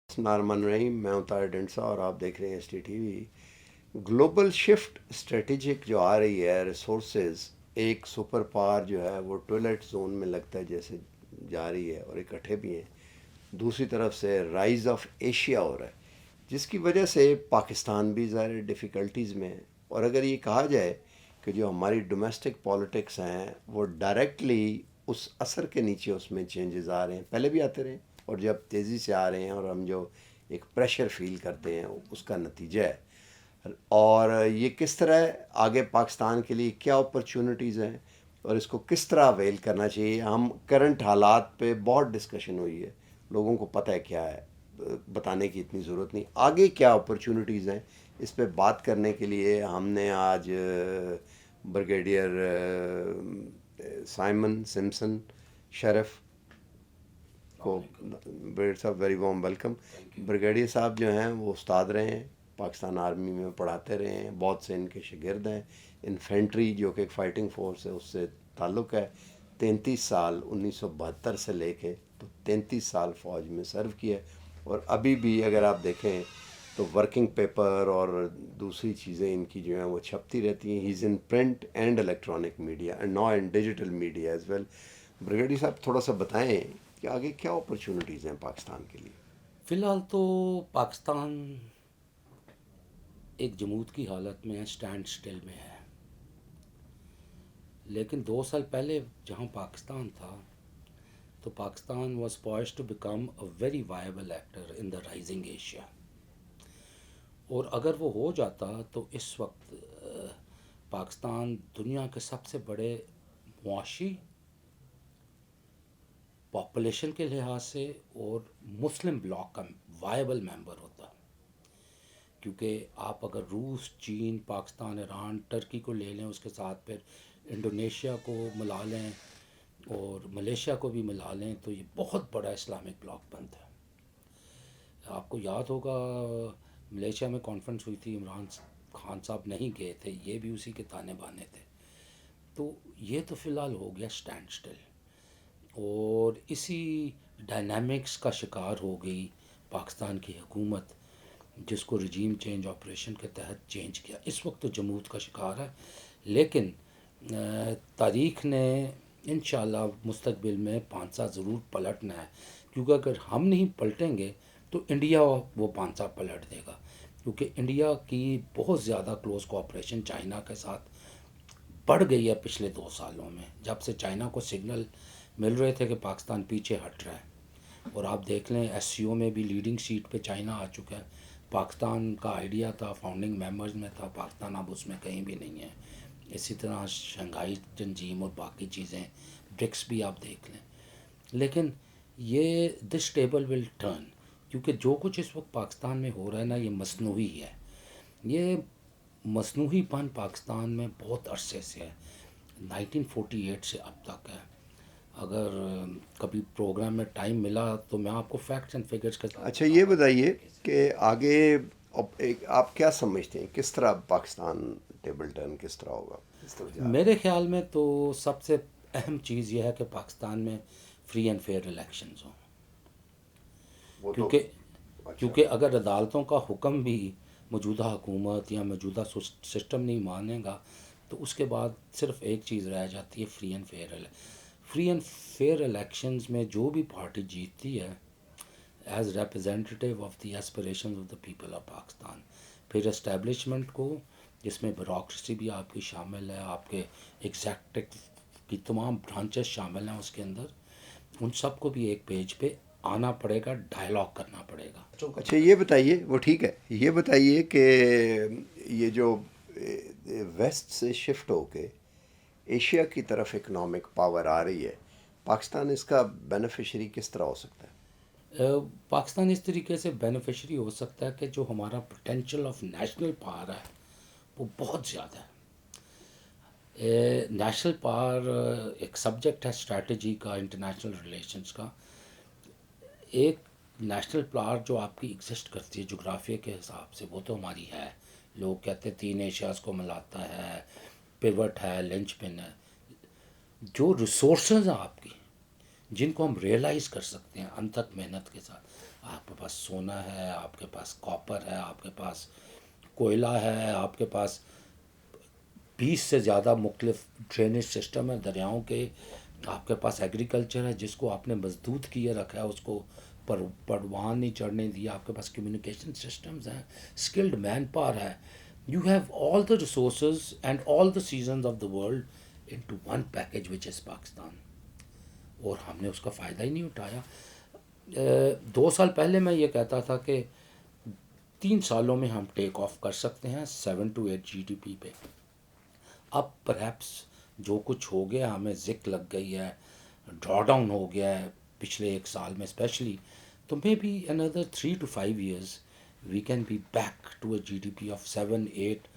Norman رحیم، میں ہوں طاہر ڈنسا اور آپ دیکھ رہے ہیں S T T V. Global shift strategic جو آ رہی ہے، ریسورسز، ایک سپر پاور جو ہے وہ ٹوائلٹ زون میں لگتا ہے جیسے جا رہی ہے اور اکٹھے بھی ہیں۔ دوسری طرف سے رائز آف ایشیا ہو رہا ہے، جس کی وجہ سے پاکستان بھی ظاہر ڈیفیکلٹیز میں ہے۔ اور اگر یہ کہا جائے کہ جو ہماری ڈومیسٹک پالیٹکس ہیں وہ ڈائریکٹلی اس اثر کے نیچے اس میں چینجز آ رہے ہیں، پہلے بھی آتے رہے ہیں اور جب تیزی سے آ رہے ہیں اور ہم جو ایک پریشر فیل کرتے ہیں اس کا نتیجہ ہے۔ اور یہ کس طرح آگے پاکستان کے لیے کیا اپرچونٹیز ہیں اور اس کو کس طرح اویل کرنا چاہیے، ہم کرنٹ حالات پہ بہت ڈسکشن ہوئی ہے، لوگوں کو پتہ ہے کیا ہے، بتانے کی اتنی ضرورت نہیں، آگے کیا اپرچونٹیز ہیں، اس پہ بات کرنے کے لیے ہم نے آج بریگیڈیئر سائمن سمسن شرف کو، بریگیڈیئر صاحب ویری وارم ویلکم۔ بریگیڈیئر صاحب جو ہیں وہ استاد رہے ہیں، پاکستان آرمی میں پڑھاتے رہے ہیں، بہت سے ان کے شاگرد ہیں۔ انفینٹری جو کہ ایک فائٹنگ فورس ہے اس سے تعلق ہے۔ 33 سال 1972 سے لے کے تو 33 سال فوج میں سرو کیا ہے، اور ابھی بھی اگر آپ دیکھیں تو ورکنگ پیپر اور دوسری چیزیں ان کی جو ہیں وہ چھپتی رہتی ہیں۔ He is in print and electronic media and now in digital media as well. Brigadier صاحب تھوڑا سا بتائیں کہ آگے کیا اپرچونٹیز ہیں پاکستان کے لیے؟ فی الحال تو پاکستان ایک جمود کی حالت میں ہے، سٹینڈ سٹل میں ہے، لیکن 2 سال پہلے جہاں پاکستان تھا تو Pakistan was poised to become a very viable actor in the rising Asia, اور اگر وہ ہو جاتا تو اس وقت پاکستان دنیا کے سب سے بڑے معاشی، پاپولیشن کے لحاظ سے اور مسلم بلاک کا وائبل ممبر ہوتا، کیونکہ آپ اگر روس، چین، پاکستان، ایران، ٹرکی کو لے لیں، اس کے ساتھ پھر انڈونیشیا کو ملا لیں اور ملیشیا کو بھی ملا لیں تو یہ بہت بڑا اسلامک بلاک بنتا ہے۔ آپ کو یاد ہوگا ملیشیا میں کانفرنس ہوئی تھی، عمران خان صاحب نہیں گئے تھے، یہ بھی اسی کے تانے بانے تھے۔ تو یہ تو فی الحال ہو گیا سٹینڈ سٹل، اور اسی ڈائنامکس کا شکار ہو گئی پاکستان کی حکومت، جس کو رجیم چینج آپریشن کے تحت چینج کیا۔ اس وقت تو جمود کا شکار ہے، لیکن تاریخ نے انشاءاللہ مستقبل میں پانسا ضرور پلٹنا ہے، کیونکہ اگر ہم نہیں پلٹیں گے تو انڈیا وہ پانسا پلٹ دے گا، کیونکہ انڈیا کی بہت زیادہ کلوز کوآپریشن چائنا کے ساتھ بڑھ گئی ہے پچھلے 2 سالوں میں، جب سے چائنا کو سگنل مل رہے تھے کہ پاکستان پیچھے ہٹ رہا ہے۔ اور آپ دیکھ لیں ایس سی او میں بھی لیڈنگ سیٹ پہ چائنا آ چکا ہے۔ پاکستان کا آئیڈیا تھا، فاؤنڈنگ ممبرز میں تھا، پاکستان اب اس میں کہیں بھی نہیں ہے۔ اسی طرح شنگھائی تنظیم اور باقی چیزیں، برکس بھی آپ دیکھ لیں۔ لیکن یہ دس ٹیبل ول ٹرن، کیونکہ جو کچھ اس وقت پاکستان میں ہو رہا ہے نا، یہ مصنوعی ہے۔ یہ مصنوعی پن پاکستان میں بہت عرصے سے ہے، 1948 سے اب تک ہے۔ اگر کبھی پروگرام میں ٹائم ملا تو میں آپ کو فیکٹس اینڈ فگرز کے ساتھ اچھا یہ بتاتا بتائیے کہ آگے آپ کیا سمجھتے ہیں کس طرح پاکستان ٹیبل ٹرن کس طرح ہوگا، کس طرح جا رہا میرے خیال میں تو سب سے اہم چیز یہ ہے کہ پاکستان میں فری اینڈ فیئر الیکشنز ہوں، ہے وہ تو؟ کیونکہ اچھا، کیونکہ اگر عدالتوں کا حکم بھی موجودہ حکومت یا موجودہ سسٹم نہیں مانے گا تو اس کے بعد صرف ایک چیز رہ جاتی ہے، فری اینڈ فیئر الیکشنز میں جو بھی پارٹی جیتتی ہے as representative of the aspirations of the people of Pakistan, پھر اسٹیبلشمنٹ کو، جس میں بیوروکریسی بھی آپ کی شامل ہے، آپ کے ایگزیکٹو کی تمام برانچز شامل ہیں اس کے اندر، ان سب کو بھی ایک پیج پہ آنا پڑے گا، ڈائلاگ کرنا پڑے گا۔ اچھا یہ بتائیے، وہ ٹھیک ہے، یہ بتائیے کہ یہ جو ویسٹ سے شفٹ ہو کے ایشیا کی طرف اکنامک پاور آ رہی ہے، پاکستان اس کا بینیفیشری کس طرح ہو سکتا ہے؟ پاکستان اس طریقے سے بینیفیشری ہو سکتا ہے کہ جو ہمارا پوٹینشیل آف نیشنل پاور ہے وہ بہت زیادہ ہے۔ نیشنل پاور ایک سبجیکٹ ہے اسٹریٹجی کا، انٹرنیشنل ریلیشنز کا۔ ایک نیشنل پاور جو آپ کی ایگزسٹ کرتی ہے جغرافیہ کے حساب سے، وہ تو ہماری ہے۔ لوگ کہتے ہیں 3 ایشیاز کو ملاتا ہے، پیوٹ ہے، لنچ پن ہے. جو ریسورسز ہیں آپ کی، جن کو ہم ریئلائز کر سکتے ہیں انتھک محنت کے ساتھ، آپ کے پاس سونا ہے، آپ کے پاس کاپر ہے، آپ کے پاس کوئلہ ہے، آپ کے پاس 20 سے زیادہ مختلف ڈرینیج سسٹم ہے دریاؤں کے، آپ کے پاس ایگریکلچر ہے جس کو آپ نے مضبوط کیے رکھا ہے، اس کو پروان نہیں چڑھنے دیا، آپ کے پاس کمیونیکیشن سسٹمز ہیں، اسکلڈ مین پاور ہے. You have all the resources and all the seasons of the world into one package which is Pakistan. اور ہم نے اس کا فائدہ ہی نہیں اٹھایا. 2 سال پہلے میں یہ کہتا تھا کہ 3 سالوں میں ہم ٹیک آف کر سکتے ہیں 7 to 8 GDP پہ. اب پرہیپس جو کچھ ہو گیا، ہمیں زک لگ گئی ہے، ڈرا ڈاؤن ہو گیا ہے پچھلے 1 سال میں اسپیشلی، تو مے بی اندر 3 to 5 years we can be back to a GDP of 7-8.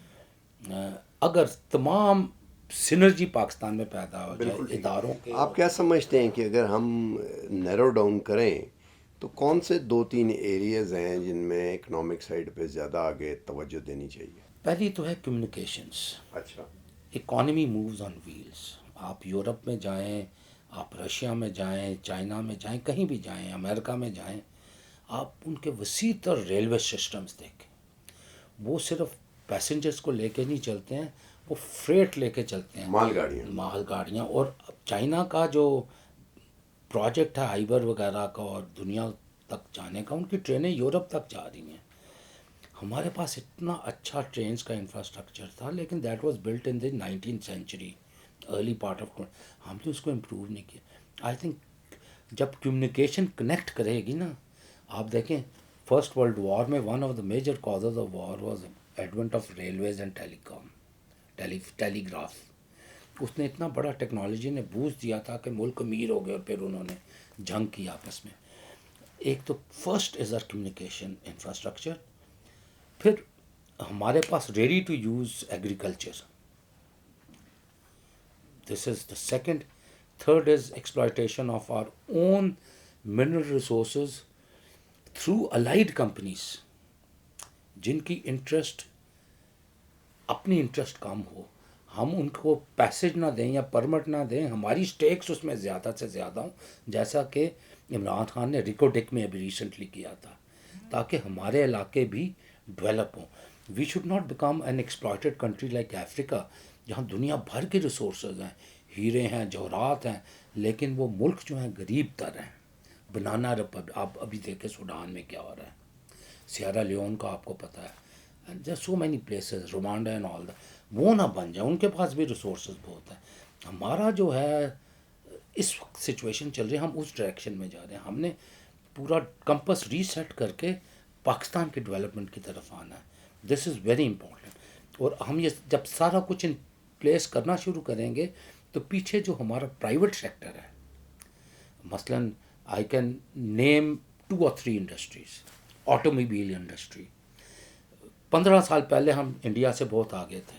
اگر تمام سنرجی پاکستان میں پیدا ہو جائے بالکل ٹھیک. اداروں کے. آپ کیا سمجھتے ہیں کہ اگر ہم نیرو ڈاؤن کریں تو کون سے 2-3 ایریاز ہیں جن میں اکنامک سائڈ پہ زیادہ آگے توجہ دینی چاہیے؟ پہلی تو ہے کمیونیکیشنس. اچھا. Economy moves on wheels. آپ یورپ میں جائیں، آپ رشیا میں جائیں، چائنا میں جائیں، کہیں بھی جائیں، امریکہ میں جائیں، آپ ان کے وسیع تر ریلوے سسٹمز دیکھیں. وہ صرف پیسنجرز کو لے کے نہیں چلتے ہیں، وہ فریٹ لے کے چلتے ہیں، مال گاڑیاں. مال گاڑیاں. اور چائنا کا جو پروجیکٹ ہے ہائبر وغیرہ کا اور دنیا تک جانے کا، ان کی ٹرینیں یورپ تک جا رہی ہیں. ہمارے پاس اتنا اچھا ٹرینز کا انفراسٹرکچر تھا، لیکن that was built in the 19th century early part of. ہم نے اس کو امپروو نہیں کیا. آئی تھنک جب کمیونیکیشن کنیکٹ کرے گی نا، آپ دیکھیں فرسٹ ورلڈ وار میں one of the major causes of war was advent of railways and telegraph. اس نے اتنا بڑا ٹیکنالوجی نے بوسٹ دیا تھا کہ ملک امیر ہو گئے، اور پھر انہوں نے جنگ کی آپس میں. ایک تو first is our communication infrastructure. پھر ہمارے پاس ready to use agriculture, this is the second. Third is exploitation of our own mineral resources through allied companies جن کی انٹرسٹ اپنی انٹرسٹ کم ہو. ہم ان کو پیسج نہ دیں یا پرمٹ نہ دیں، ہماری سٹیکس اس میں زیادہ سے زیادہ ہوں، جیسا کہ عمران خان نے ریکوڈک میں ابھی ریسنٹلی کیا تھا، تاکہ ہمارے علاقے بھی ڈیولپ ہوں. We should not become an exploited country like Africa, جہاں دنیا بھر کے ریسورسز ہیں، ہیرے ہیں، جوہرات ہیں، لیکن وہ ملک جو ہیں غریب تر ہیں. بنانا آپ ابھی دیکھیں سوڈان میں کیا ہو رہا ہے، سیرا لیون کا آپ کو پتہ ہے، and there so many places, Rwanda and all the. وہ نہ بن جائے، ان کے پاس بھی ریسورسز بہت ہیں. ہمارا جو ہے اس وقت سچویشن چل رہی ہے، ہم اس ڈائریکشن میں جا رہے ہیں. ہم نے پورا کمپس ریسیٹ کر کے پاکستان کی ڈیولپمنٹ کی طرف آنا ہے. دس از ویری امپورٹنٹ. اور ہم یہ جب سارا کچھ ان پلیس کرنا شروع کریں گے تو پیچھے جو ہمارا پرائیویٹ سیکٹر ہے، مثلاً I can name 2 or 3 industries. Auto mobile industry, 15 سال پہلے ہم انڈیا سے بہت آگے تھے.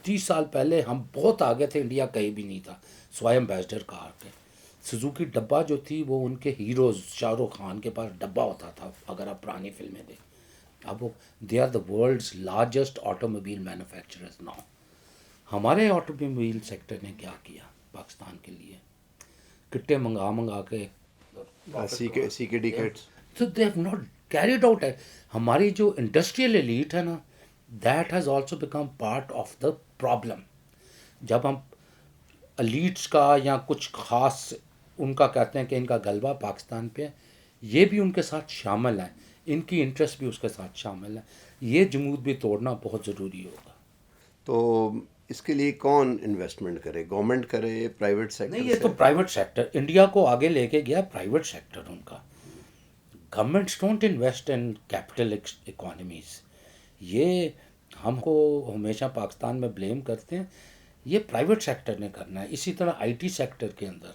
30 سال پہلے ہم بہت آگے تھے، انڈیا کہیں بھی نہیں تھا سوائے امبیسڈر کار کے. سزوکی ڈبہ جو تھی وہ ان کے ہیروز شاہ رخ خان کے پاس ڈبہ ہوتا تھا، اگر آپ پرانی فلمیں دیکھیں. اب وہ they are the world's largest automobile manufacturers now. ہمارے آٹو موبائل سیکٹر نے کیا کیا پاکستان کے لیے؟ کٹے منگا کے C K D kits. So they have not carried out. ہماری جو انڈسٹریل ایلیٹ ہے نا، that has also become part of the problem. جب ہم ایلیٹس کا یا کچھ خاص ان کا کہتے ہیں کہ ان کا غلبہ پاکستان پہ ہے، یہ بھی ان کے ساتھ شامل ہیں، ان کی انٹرسٹ بھی اس کے ساتھ شامل ہے. یہ جمود بھی توڑنا بہت ضروری ہوگا. تو اس کے لیے کون انویسٹمنٹ کرے؟ گورنمنٹ کرے، پرائیویٹ سیکٹر نہیں، یہ سے؟ تو پرائیویٹ سیکٹر انڈیا کو آگے لے کے گیا، پرائیویٹ سیکٹر ان کا. Governments don't invest in capital economies. یہ ہم کو ہمیشہ پاکستان میں بلیم کرتے ہیں، یہ پرائیویٹ سیکٹر نے کرنا ہے. اسی طرح آئی ٹی سیکٹر کے اندر،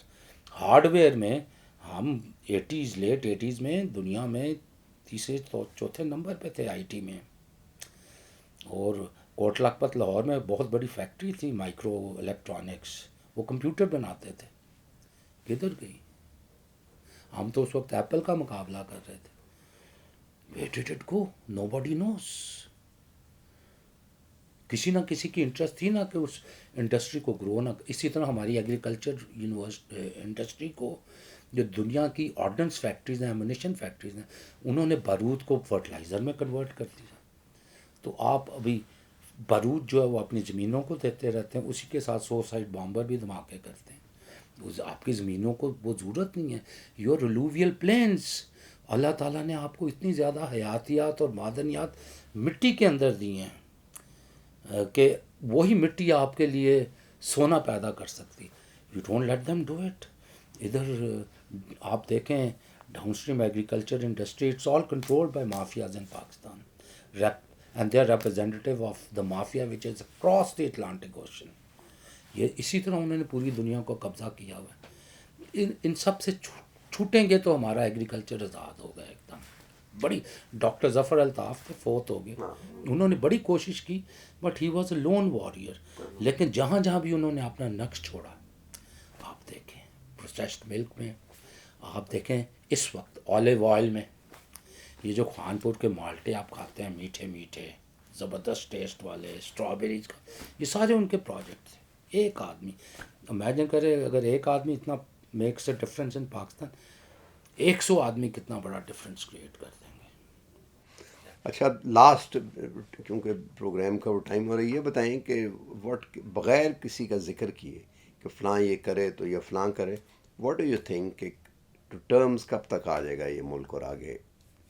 ہارڈ ویئر میں ہم لیٹ ایٹیز میں دنیا میں تیسرے چوتھے نمبر پہ تھے آئی ٹی میں. اور کوٹ لکھپت لاہور میں بہت بڑی فیکٹری تھی مائکرو الیکٹرانکس، وہ کمپیوٹر بناتے تھے. کدھر گئی؟ ہم تو اس وقت ایپل کا مقابلہ کر رہے تھے. Where did it go? Nobody knows. کسی نہ کسی کی انٹرسٹ تھی نا کہ اس انڈسٹری کو گرو نہ. اسی طرح ہماری ایگریکلچر انڈسٹری کو جو دنیا کی آرڈننس فیکٹریز ہیں, ایمونیشن فیکٹریز ہیں, انہوں نے بارود کو فرٹیلائزر میں کنورٹ کر دیا. تو آپ ابھی بارود جو ہے وہ اپنی زمینوں کو دیتے رہتے ہیں, اسی کے ساتھ سوسائڈ بامبر بھی دھماکے کرتے ہیں. آپ کی زمینوں کو وہ ضرورت نہیں ہے. یور ریلوویل پلینس, اللہ تعالیٰ نے آپ کو اتنی زیادہ حیاتیات اور معدنیات مٹی کے اندر دی ہیں کہ وہی مٹی آپ کے لیے سونا پیدا کر سکتی. You don't let them do it. ادھر آپ دیکھیں downstream agriculture industry, it's all controlled by mafias in Pakistan, and they are representative of the mafia which is across the Atlantic Ocean. یہ اسی طرح انہوں نے پوری دنیا کو قبضہ کیا ہوا ہے. ان سب سے چھوٹیں گے تو ہمارا ایگریکلچر آزاد ہوگا ایک دم. بڑی ڈاکٹر ظفر الطاف کے فوت ہو گئے, انہوں نے بڑی کوشش کی, but he was a loan warrior. لیکن جہاں جہاں بھی انہوں نے اپنا نقش چھوڑا, آپ دیکھیں پروسیسڈ ملک میں, آپ دیکھیں اس وقت آلیو آئل میں, یہ جو خان پور کے مالٹے آپ کھاتے ہیں میٹھے میٹھے زبردست ٹیسٹ والے, اسٹرابیریز کا, یہ سارے ان کے پروجیکٹ تھے. ایک آدمی امیجن کرے اگر ایک آدمی اتنا makes a difference in Pakistan, 100 آدمی کتنا بڑا ڈفرینس کریٹ کر دیں گے. اچھا لاسٹ, کیونکہ پروگرام کا وہ ٹائم ہو رہی ہے, بتائیں کہ واٹ بغیر کسی کا ذکر کیے کہ فلاں یہ کرے تو یہ فلاں کرے, واٹ ڈو یو تھنک کہ ٹرمز کب تک آ جائے گا یہ ملک اور آگے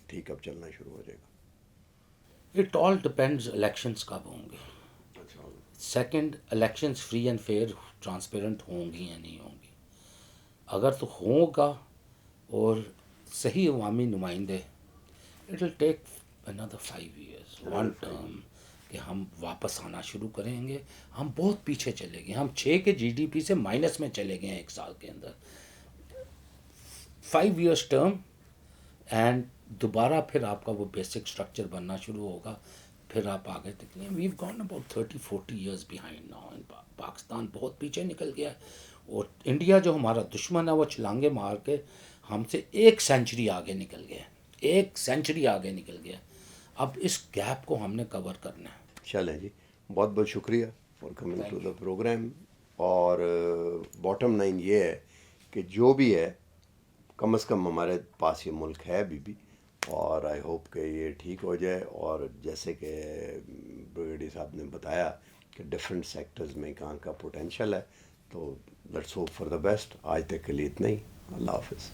ٹھیک اب چلنا شروع ہو جائے گا؟ اٹ آل ڈپینڈز الیکشنز کب ہوں گے. Second, elections free and fair transparent ہوں گی یا نہیں ہوں گی. اگر تو ہوگا اور صحیح عوامی نمائندے, it will take another 5 years, one term, کہ ہم واپس آنا شروع کریں گے. ہم بہت پیچھے چلے گئے, ہم 6 کے جی ڈی پی سے مائنس میں چلے گئے ہیں ایک سال کے اندر. 5 years ٹرم اینڈ دوبارہ پھر آپ کا وہ بیسک اسٹرکچر بننا شروع ہوگا, پھر آپ آگے نکلیں. We've gone about 30-40 years behind now. Pakistan بہت پیچھے نکل گیا ہے, اور انڈیا جو ہمارا دشمن ہے وہ چھلانگے مار کے ہم سے 1 سینچری آگے نکل گیا, 1 سینچری آگے نکل گیا. اب اس گیپ کو ہم نے کور کرنا ہے. چلیں جی, بہت بہت شکریہ for coming to the programme. اور باٹم لائن یہ ہے کہ جو بھی ہے کم از کم ہمارے پاس یہ ملک ہے ابھی بھی, اور آئی ہوپ کہ یہ ٹھیک ہو جائے. اور جیسے کہ بریگیڈیئر صاحب نے بتایا کہ ڈفرینٹ سیکٹرز میں کہاں کا پوٹینشیل ہے, تو let's hope for the best. آج تک کے لیے اتنا ہی. اللہ حافظ.